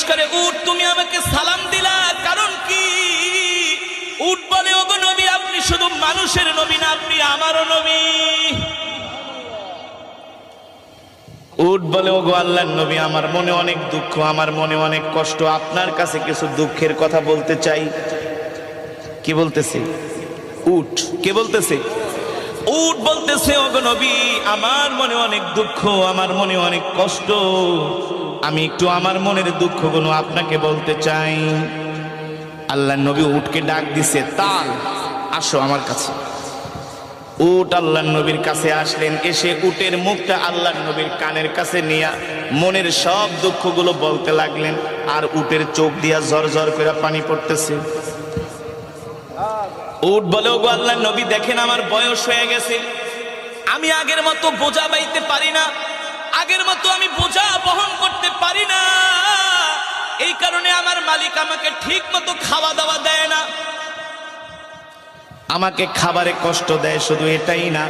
জিজ্ঞেস করে, উট তুমি আমাকে সালাম দিলা কারণ কি? উট বলে, ওগো নবী, আপনি শুধু মানুষের নবী না, আপনি আমারও নবী। উট বলে, ওগো আল্লাহর নবী, আমার মনে অনেক দুঃখ, আমার মনে অনেক কষ্ট, আপনার কাছে কিছু দুঃখের কথা বলতে চাই। কি বলতেছে উট? কে বলতেছে? উট বলতেছে, ওগো নবী, আমার মনে অনেক দুঃখ, আমার মনে অনেক কষ্ট, আমি একটু আমার মনের দুঃখগুলো আপনাকে বলতে চাই। আল্লাহর নবী উটকে ডাক দিছে, তাল, আসো আমার কাছে। উট আল্লাহর নবীর কাছে আসলেন। এসে উটের মুখটা আল্লাহর নবীর কানের কাছে নিয়ে মনের সব দুঃখগুলো বলতে লাগলেন। আর উটের চোখ দিয়া ঝরঝর করে পানি পড়তেছে। উট বলে, ওগো আল্লাহর নবী, দেখেন আমার বয়স হয়ে গেছে, আমি আগের মতো বোঝা বাইতে পারি না, আগের মতো আমি বোঝা বহন করতে পারি না, এই কারণে আমার মালিক আমাকে ঠিক মতো খাওয়া দাওয়া দেয় না, আমাকে খাবারে কষ্ট দেয়। শুধু এটাই না,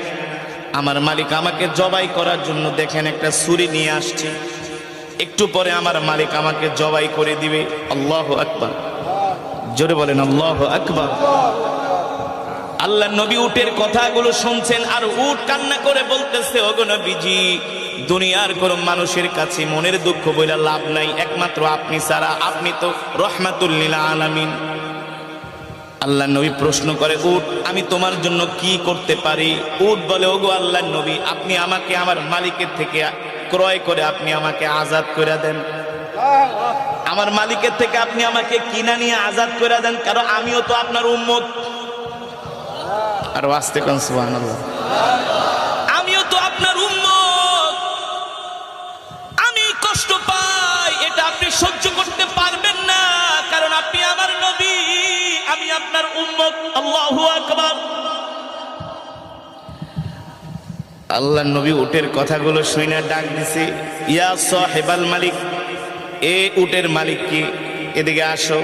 আমার মালিক আমাকে জবাই করার জন্য দেখেন একটা ছুরি নিয়ে আসছে, একটু পরে আমার মালিক আমাকে জবাই করে দিবে। আল্লাহু আকবার, জোরে বলেন আল্লাহু আকবার। আল্লাহর নবী উটের কথাগুলো শুনছেন, আর উট কান্না করে বলতেছে, ওগো নবীজি, দুনিয়ার কোন মানুষের কাছে মনের দুঃখ বইলা লাভ নাই, একমাত্র আপনি ছাড়া, আপনি তো রহমাতুল লিল আলামিন। আল্লাহর নবী প্রশ্ন করে, উট, আমি তোমার জন্য কি করতে পারি? উট বলে, ওগো আল্লাহর নবী, আপনি আমাকে আমার মালিকের থেকে ক্রয় করে আপনি আমাকে আজাদ করে দেন, আমার মালিকের থেকে আপনি আমাকে কিনা নিয়ে আজাদ করে দেন, কারণ আমিও তো আপনার উম্মত। আর আস্তে কোন সুবহানাল্লাহ, আমিও তো আপনার উম্মত, আমি কষ্ট পাই, এটা আপনি সহ্য করতে পারবেন না, কারণ আপনি আমার নবী, আমি আপনার উম্মত। আল্লাহু আকবার। আল্লাহর নবী উটের কথাগুলো শুনে ডাক দিছে, ইয়া সাহেবাল মালিক, এ উটের মালিক কি, এদিকে আসো।